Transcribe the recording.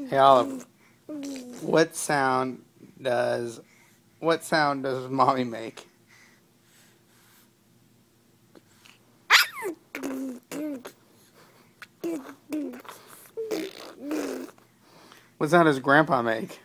Hey Olive, what sound does mommy make? What sound does grandpa make?